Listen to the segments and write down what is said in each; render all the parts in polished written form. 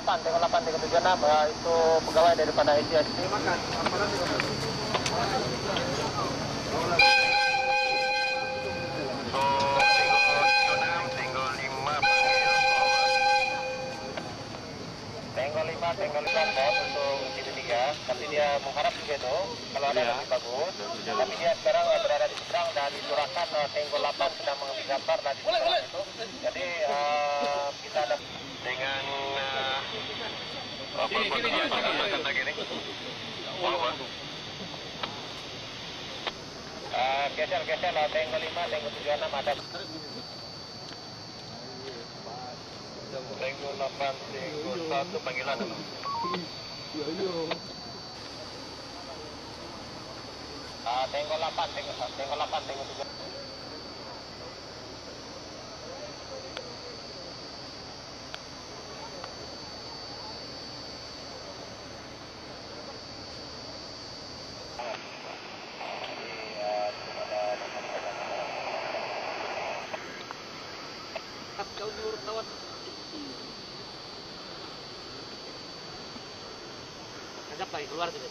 8, Tenggo 8, Tenggo 76, itu pegawai daripada ICSD. Makan, Tenggo 5 bos untuk sisi 3, tapi dia mengharap juga itu kalau ada lebih bagus. Tapi dia sekarang berada di seberang dan diturunkan Tenggo 8 sedang mengambil gambar dan di seberang itu. Jadi kita ada dengan geser Tenggo 5, Tenggo 76 ada. Tenggo 8, Tenggo 1 panggilan dulu. Tenggo 8, Tenggo 8, Tenggo 7. Kau nur tawat. Agak lagi keluar tuh.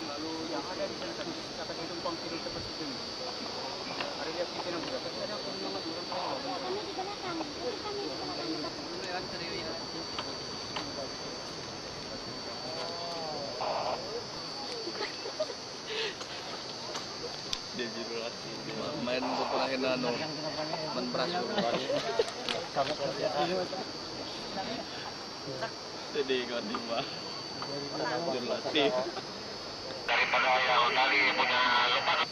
Lalu yang ada di sana tadi kata tumpang kiri seperti ini. Ada lihat di sana juga. Tapi ada orang nama orang saya. Kami digunakan. Kami dia judul main pepelahin anu main beras jadi ganding mah jelasin Daripada yang tadi punya lepas.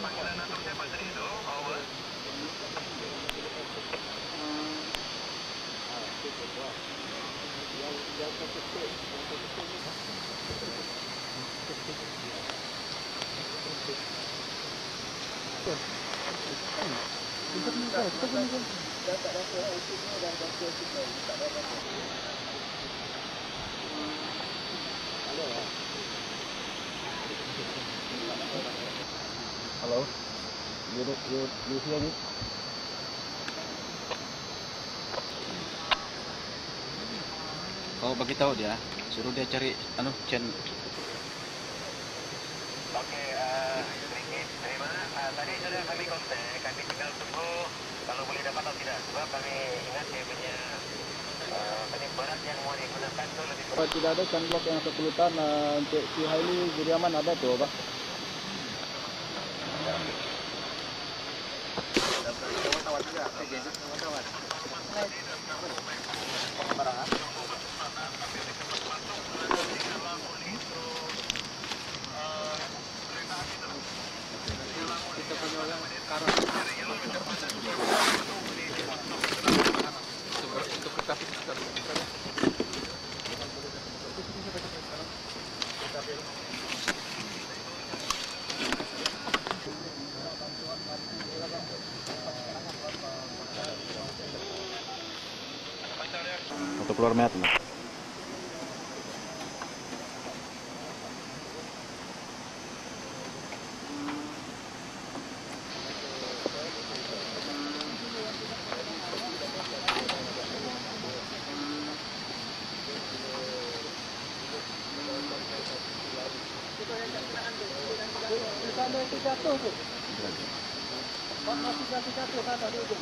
Panggilan untuk siapa tadi itu? Over. Halo, you hear me? kau bagi tahu dia suruh dia cari anu Chen. Oke, sedikit terima. Tadi sudah kami kontak, kami tinggal tunggu kalau boleh dapat atau tidak. Sebab kami ingat dia punya penimbunan yang mau digunakan itu lebih Pak, tidak ada sunblock yang kesulitan untuk si Hailey Judiaman ada tuh, Pak. tawar juga, tawar. Barangan. Kita punya orang karang. Untuk kertas kita. Atau keluar mat lah. Jatuh tuh. Masih jatuh kan ada ujung.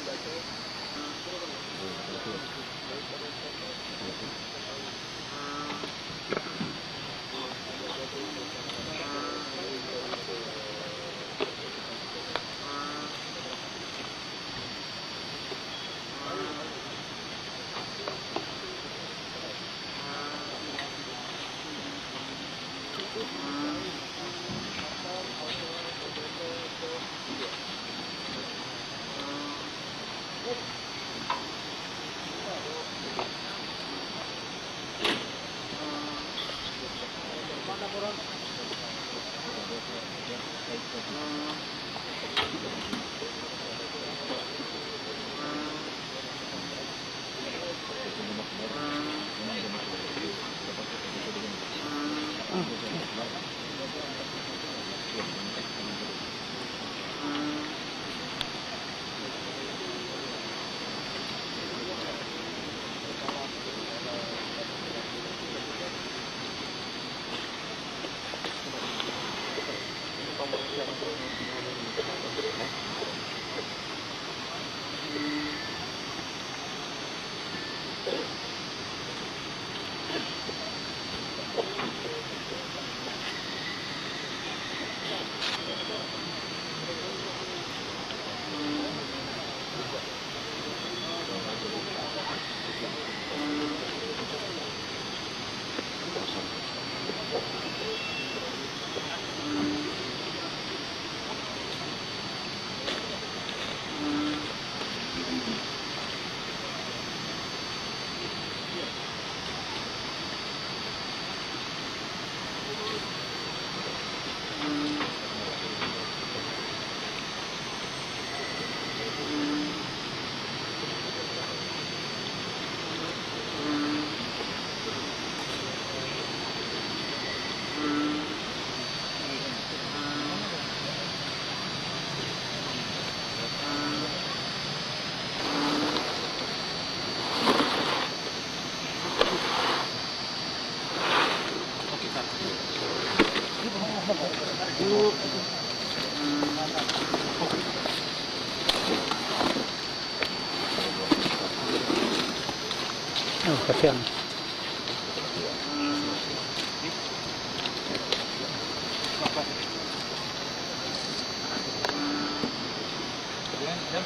Kasihan.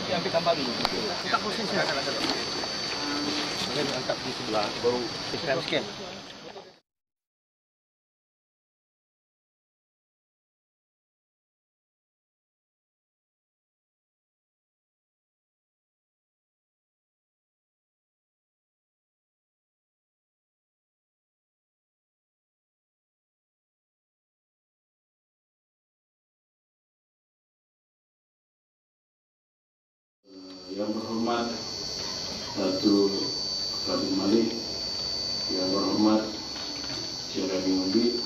Dia ambil gambar dulu. Angkat posisi. Angkat di sebelah, baru scan. Yang berhormat Datuk Radin Malik, yang berhormat Jeremy Ngumbi,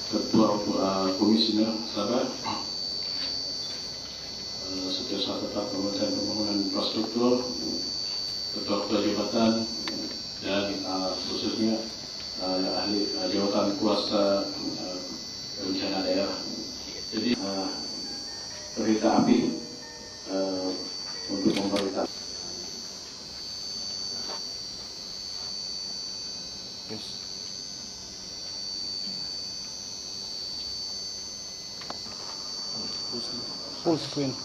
Ketua Komisioner Sabah, Setiausaha Tetap Kementerian Pembangunan Infrastruktur, Ketua Jabatan, dan khususnya ahli jabatan kuasa bencana daerah. Jadi kereta api untuk memperlihatkan. Full screen.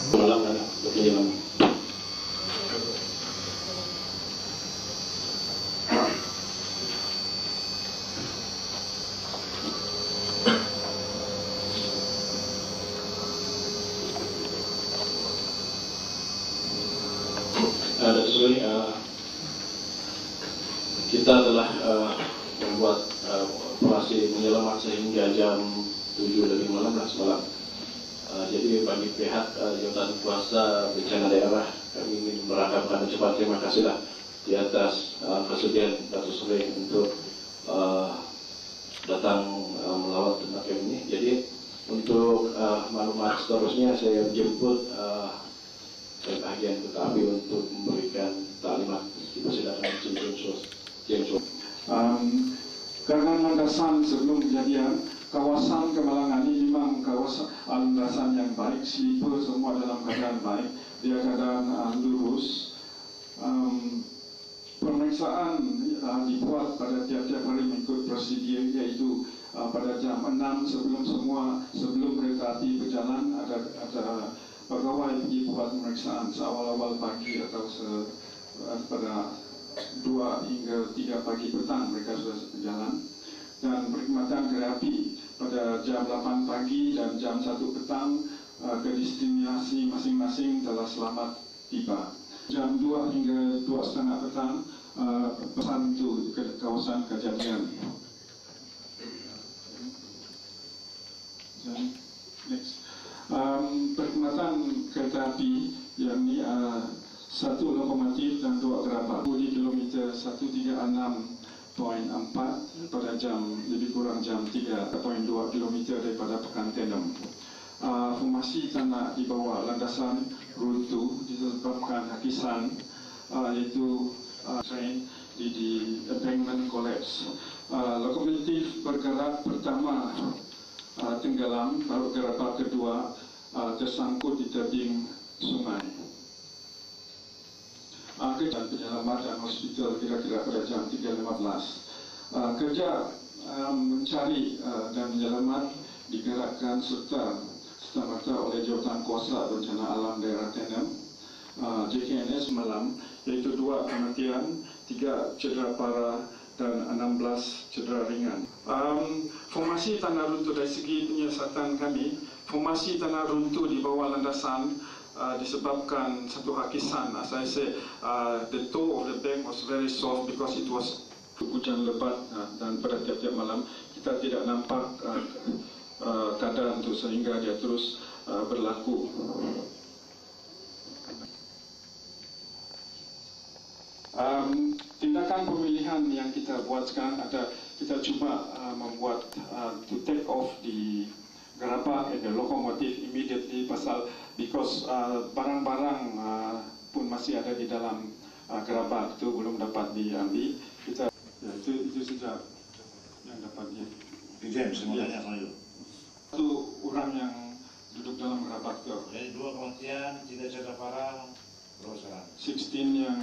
Malam dan berjalan. Kita telah membuat operasi menyelamat sehingga jam 7.15 malam. Jadi bagi pihak jabatan kuasa bencana daerah, kami ingin merakamkan ucapan terima kasihlah di atas Presiden Datuk Seri untuk datang melawat tempat kami ini. Jadi untuk maklumat seterusnya saya jemput bagian kereta api untuk memberikan taklimat. Dipersilakan James. Karena landasan sebelum kejadian, kawasan Kemalangan ini memang kawasan landasan yang baik, sleeper semua dalam keadaan baik, dia keadaan lurus. Pemeriksaan dibuat pada tiap-tiap hari mengikut prosedur, yaitu pada jam 6 sebelum kereta api berjalan ada pegawai pergi buat pemeriksaan seawal-awal pagi atau pada 2 hingga 3 pagi petang mereka sudah berjalan. Dan perkhidmatan kereta api pada jam 8 pagi dan jam 1 petang ke destinasi masing-masing telah selamat tiba. Jam 2 hingga 2:30 petang pesan itu ke kawasan kejadian. Next. Perkhidmatan kereta api yang ini 1 lokomotif dan 2 gerabak di kilometer 136.4 pada jam lebih kurang jam 3.2 kilometer daripada Pekan Tenom. Formasi tanah di bawah landasan runtuh disebabkan hakisan, iaitu train di embankment collapse. Lokomotif bergerak pertama tenggelam, baru gerabak kedua tersangkut di tebing sungai. Kerja penyelamatan hospital kira-kira pada jam 3.15. Kerja mencari dan menyelamat digerakkan serta-merta oleh Jawatan Kuasa Bencana Alam Daerah Tenem, JKNS malam, iaitu 2 kematian, 3 cedera parah dan 16 cedera ringan. Formasi tanah runtuh dari segi penyiasatan kami, formasi tanah runtuh di bawah landasan disebabkan satu hakisan. As I say, the toe of the bank was very soft because it was hujan lebat dan pada tiap-tiap malam kita tidak nampak keadaan itu sehingga dia terus berlaku. Tindakan pemilihan yang kita buat sekarang ada, kita cuba membuat to take off the gerabak and the locomotive immediately because barang-barang pun masih ada di dalam gerabak itu belum dapat diambil. Kita ya, itu saja yang dapat dia. James, mau tanya sama itu. Satu orang yang duduk dalam gerabak itu. Jadi 2 kematian, 3 cedera parah, berapa sekarang? 16 yang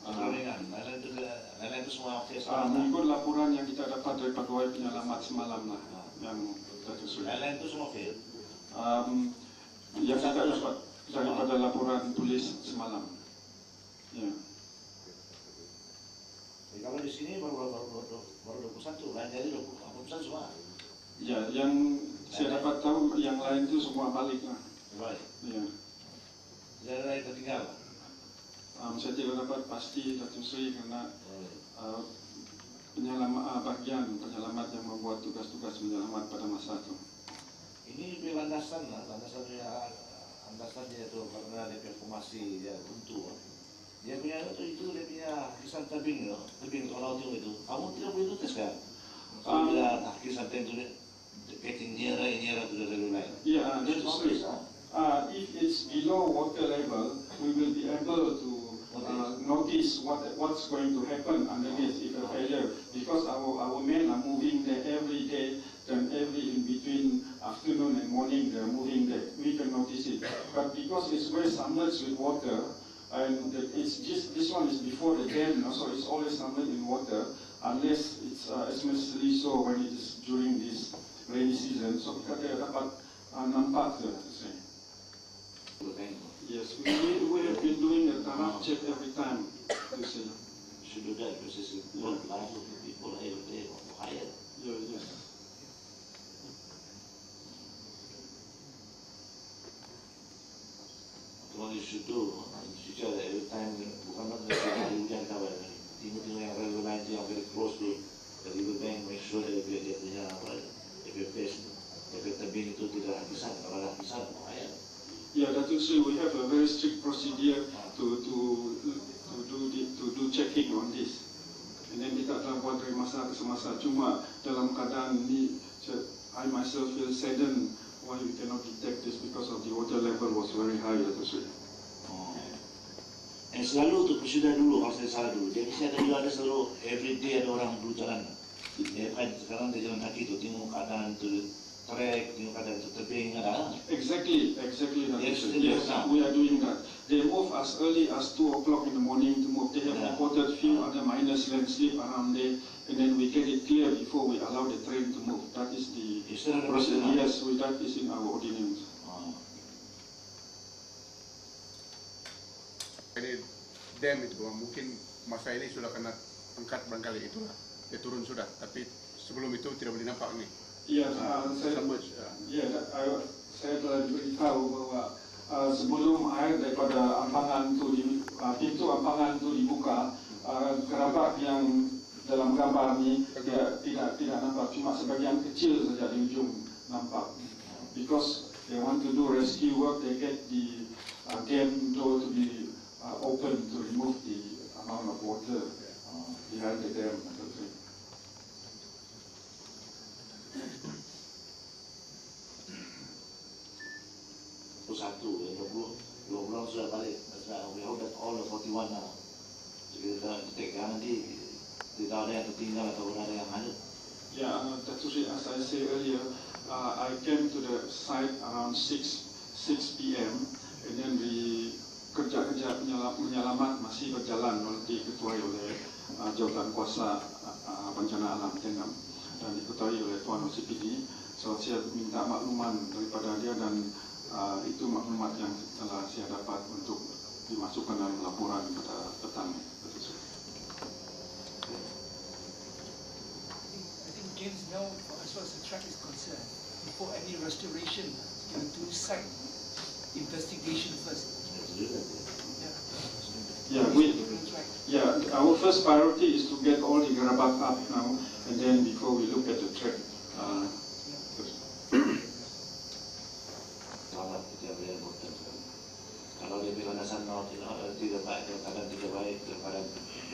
ringan. Lain itu semua mengikut laporan yang kita dapat dari pegawai penyelamat semalam lah yang tersusun. Lain itu semua fail. Yang kita dapat daripada laporan polis semalam. Ya. Jadi kalau di sini baru 21, lain jadi 21 semua. Ya, yang saya dapat tahu yang lain itu semua balik lah. Baik. Ya. Jadi ada yang tertinggal. Saya tidak dapat pasti Datuk Seri karena penyelamat bagian penyelamat yang membuat tugas-tugas penyelamat pada masa itu. Ini di landasan dia itu karena dia punya formasi dia runtuh. Dia punya itu dia punya kisan tebing kalau laut itu. Kamu tidak boleh itu tes kan? Bila kisan tebing itu getting nearer to the line. Yeah, Datuk Seri. If it's below water level, we will be able to notice what's going to happen underneath if a failure, because our men are moving there every day, and every in between afternoon and morning they are moving there. We can notice it, but because it's very submerged with water, and it's just this one is before the dam, so it's always submerged in water, unless it's especially so when it is during this rainy season. So kita dapat nampak tu. Yes, we have been doing a thorough check every time. You Should do that because it's important life of the people every day or higher. Yeah, yes. What you should do, every time bukan hari hujan kawan, timur-timur yang railway line yang very close to the river bank, make sure that dia punya base, tebing itu tidak habisan, kalau ada habisan bahaya. Yeah, Datuk Seri, we have a very strict procedure to do checking on this. And then kita telah buat dari masa ke semasa. Cuma dalam keadaan ini, I myself feel saddened why we cannot detect this because of the water level was very high, Datuk Seri. Yang selalu tu prosedur dulu, kalau saya salah dulu. Jadi saya ada selalu every day ada orang dulu jalan. Ya kan sekarang dia jalan kaki tu, tengok keadaan tu. Trek, tebing ada. Exactly, Datuk Yes, Seri. Yes, we are doing that. They move as early as 2 o'clock in the morning to move. They have reported few other miners landslip around there, and then we get it clear before we allow the train to move. That is the process. Yes, that is in our ordinance. Ini dam itu mungkin masa ini sudah kena angkat barangkali itulah, dia turun sudah, tapi sebelum itu tidak boleh nampak nih. Yes, saya telah beritahu bahwa sebelum air daripada ampangan itu pintu ampangan itu dibuka, gerabak yang dalam gambar ini tidak nampak, cuma sebagian kecil saja di ujung nampak. Because they want to do rescue work, they get the dam door to be open to remove the amount of water behind the dam. Satu, 20 sudah balik. We hope that all the 41 now. Kita nanti tidak ada yang tertinggal atau ada yang hanyut. Yeah, that's what as I said earlier, I came to the site around 6 p.m. and then kerja-kerja menyelamat masih berjalan, diketuai oleh jawatan kuasa bencana alam Tengam dan diketuai oleh Tuan OCPD. So saya minta makluman daripada dia dan itu maklumat yang telah saya dapat untuk dimasukkan dalam laporan pada petang. James, now as far as the track is concerned, before any restoration, you have to do site investigation first. Our first priority is to get all the gerabak up now, and then before we look at the track. Kalau dia bilang dasar tidak baik, kadang tidak baik daripada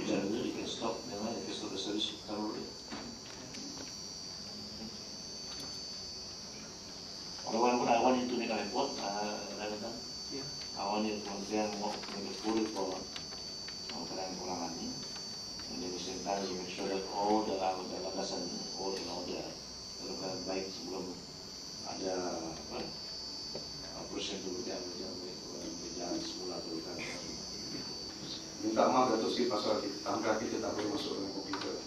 hujan itu, dia stop, memang dia stop service kalau dia. Walaupun I want you to make a report, I want you to kemudian mau make a full report mengenai pengulangan ini. And then the same time you make sure that all the landasan all in order, dalam baik sebelum ada proses itu berjalan semula atau bukan. Minta maaf Datuk Seri pasal tangga kita tak boleh masuk dengan komputer.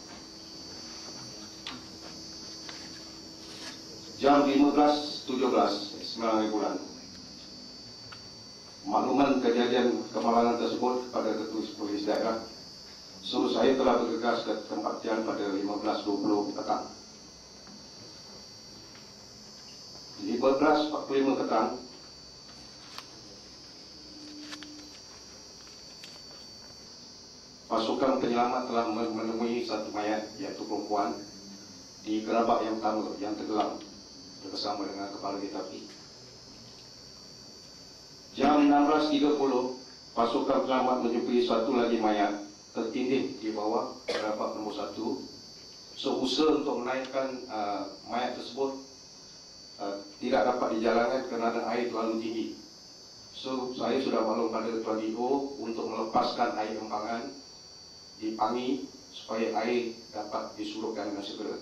Jam 15.17 9 bulan. Makluman kejadian kemalangan tersebut kepada Ketua Polis Daerah. So saya telah bergegas ke tempat kejadian pada 15.20 petang. 15.45 petang, pasukan penyelamat telah menemui satu mayat, iaitu perempuan, di gerabak yang pertama yang tenggelam bersama dengan kepala kereta api. Jam 16.30, pasukan penyelamat menjumpai satu lagi mayat tertindih di bawah gerabak nombor 1. So usaha untuk menaikkan mayat tersebut tidak dapat dijalankan kerana air terlalu tinggi. So saya sudah maklum pada Tuan DO untuk melepaskan air empangan di Pangi supaya air dapat disurutkan dengan segera.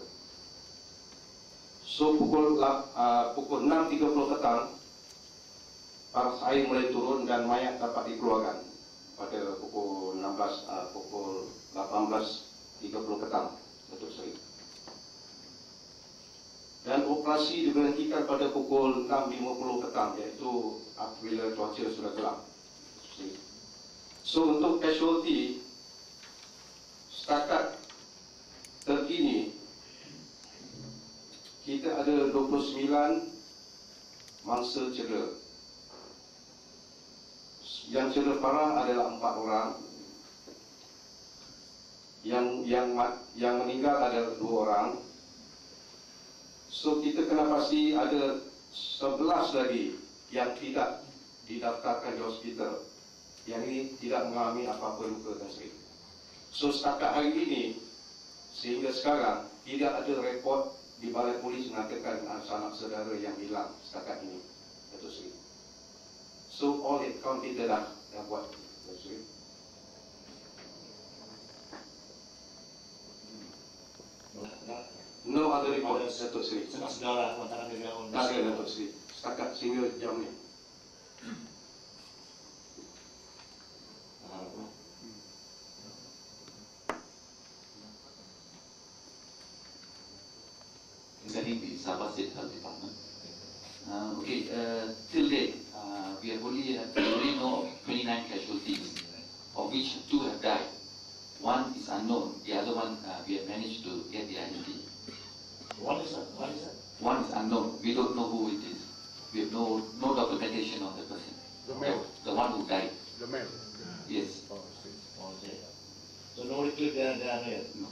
So pukul 6.30 petang, paras air mulai turun dan mayat dapat dikeluarkan pada pukul 18.30 petang, Datuk Seri. Dan operasi diberhentikan pada pukul 6.50 petang, iaitu apabila cuaca sudah gelap. So untuk casualty setakat terkini kita ada 29 mangsa cedera. Yang cedera parah adalah 4 orang. Yang meninggal adalah 2 orang. So kita kena pasti ada 11 lagi yang tidak didaftarkan di hospital. Yang ini tidak mengalami apa-apa luka dan sakit. So setakat hari ini sehingga sekarang tidak ada rekod di balai polis mengatakan sanak saudara yang hilang setakat ini, Datuk Seri. So all it count kita dah buat, Datuk Seri. No other report, Datuk Seri. Saudara antara negara tak ada, Datuk Seri. Setakat sehingga jam ni. Regarding the Sabah State Health Department, till date, we only know of 29 casualties, of which 2 have died. One is unknown, the other one we have managed to get the identity. What is that? One is unknown, we don't know who it is. We have no documentation of the person. The male? The one who died. The male? Yes. So nobody cleared their name? No.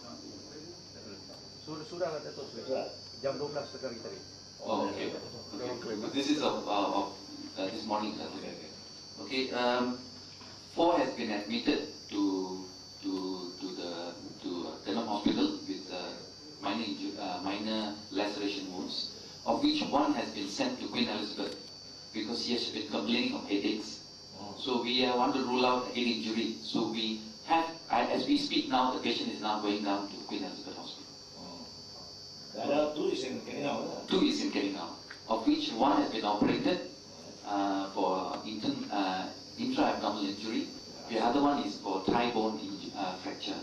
Sudah Datuk Seri. Jam 12 tadi. Oh, okay. This is of this morning. Okay. 4 has been admitted to Tengam Hospital with minor laceration wounds, of which 1 has been sent to Queen Elizabeth because he has been complaining of headaches. So we want to rule out head injury. So I as we speak now, the patient is now going down to Queen Elizabeth Hospital. There are two is in Keningau. Two is in Keningau, of which one has been operated for intra-abdominal injury. The other one is for thigh bone fracture.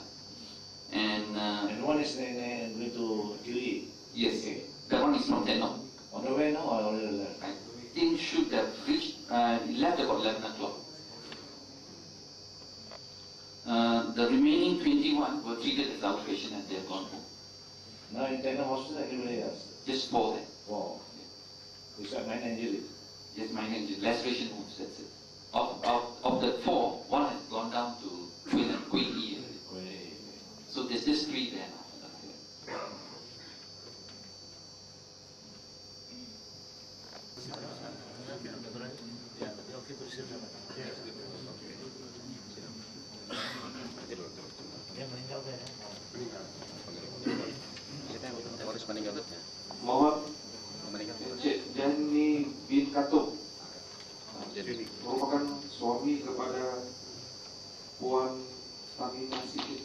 And one is going to QE. Yes, that one is from Tenom. On the way now or on the left? I think should have reached, left about 11 o'clock. The remaining 21 were treated as outpatient and they have gone home. Now in Tenom Hospital, everybody else? Just 4 there. 4. Is that minor injury? Yes, minor injury, laceration wounds, that's it. Of the 4, 1 has gone down to Queen E. So there's just 3 there now. Muhammad Encik Jani bin Katung merupakan suami kepada Puan Tamina Siddiq.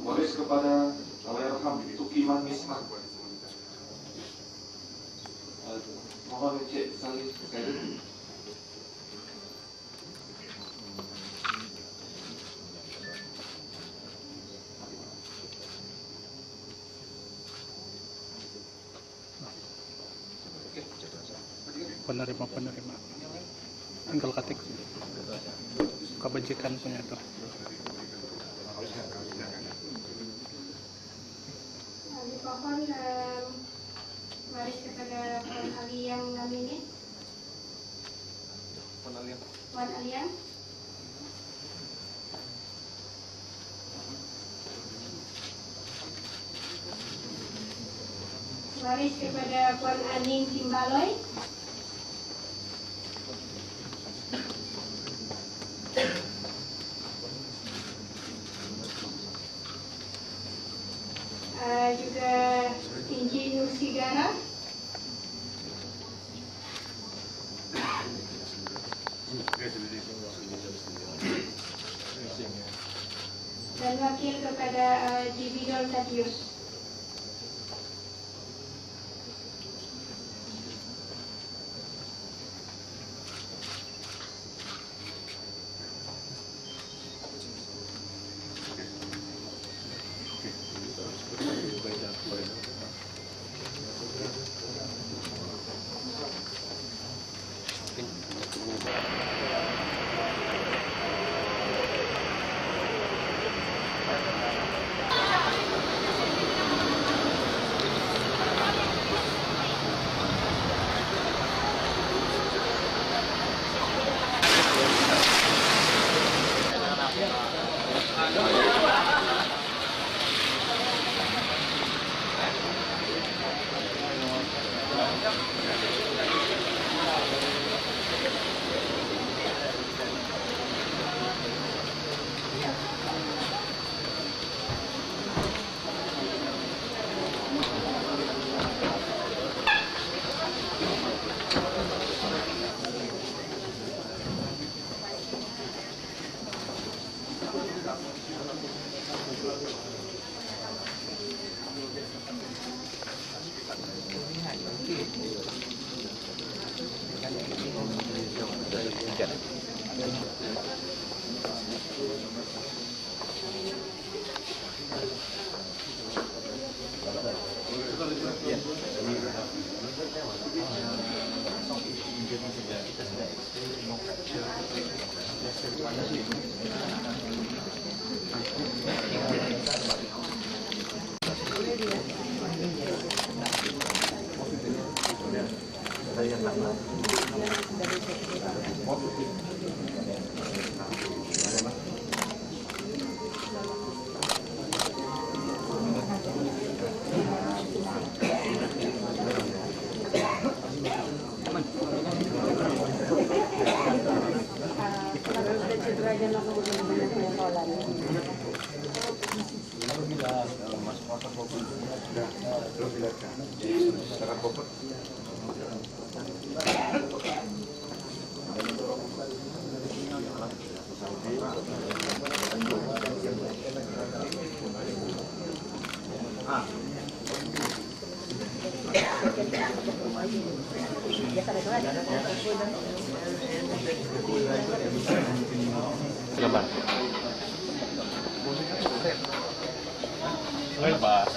Waris kepada Allahyarham Tukiman Misman. Mohon Encik Salim Khairul. Penerima tinggal ketik kebajikan punya itu. Dimohon waris kepada Puan Aliang Namini. Puan Aliang. Waris kepada Puan Aning Timbaloy. Juga Inji Nusigara. Dan wakil kepada Jibidol Tatius. Gambar. Lepas.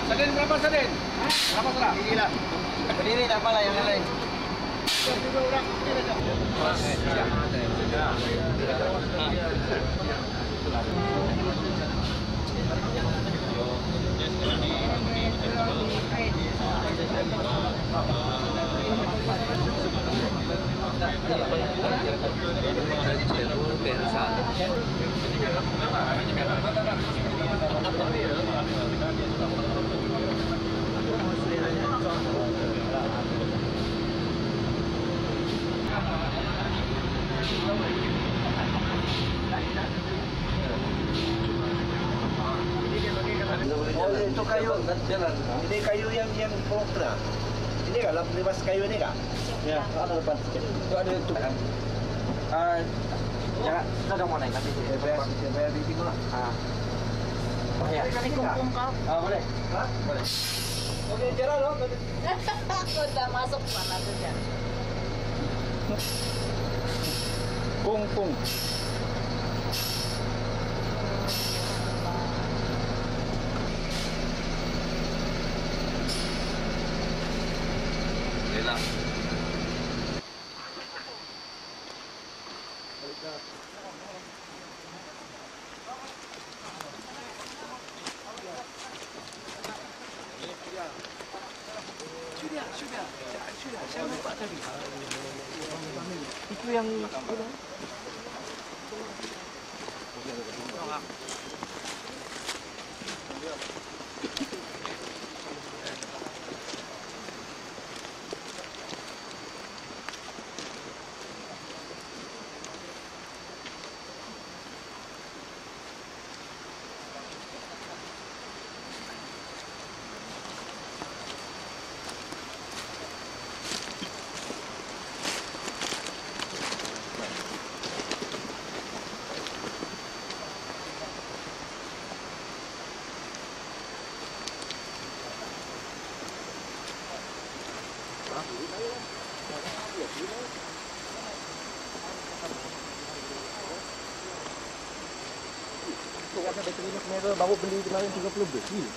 Sadin berapa Sadin? Berapa serah? Berdirilah. Berdiri tak apalah yang lain. Dua orang berdiri saja. Oh, itu kayu jalan. Ini kayu yang pokok tengah. Ini kan lepas kayu ini kak? Ya, ada depan. Itu ada itu kan? Jangan, kita dah mau naik nanti. Bayar di sini lah. Oh ya. Ini kumpul kau. Boleh. Boleh. Oke, jalan dong. Udah masuk mana saja. Kungkung. Sudah, saya lupa tadi. Itu yang warna bateri merah baru beli kemarin 30 lebih.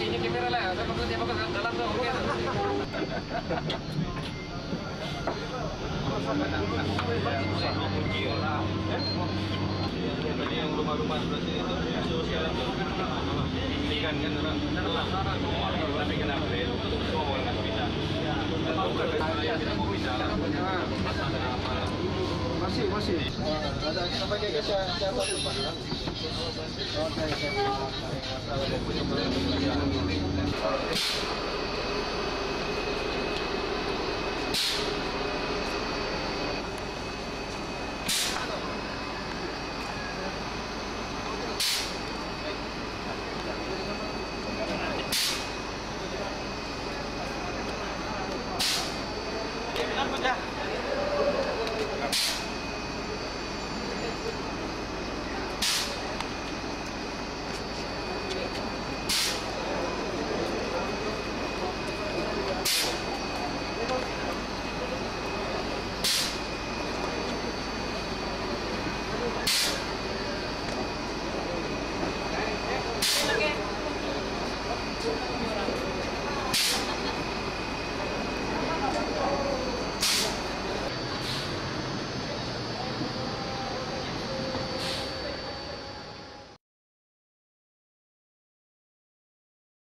Ini kamera lah, saya fokus dalam tuh, oke. Tadi yang rumah-rumah berarti itu sekarang ikan kan orang tapi kenapa itu semua orang nggak bisa bukan kita mau bisa masih ada kita pakai siapa tuh Pak? Oke.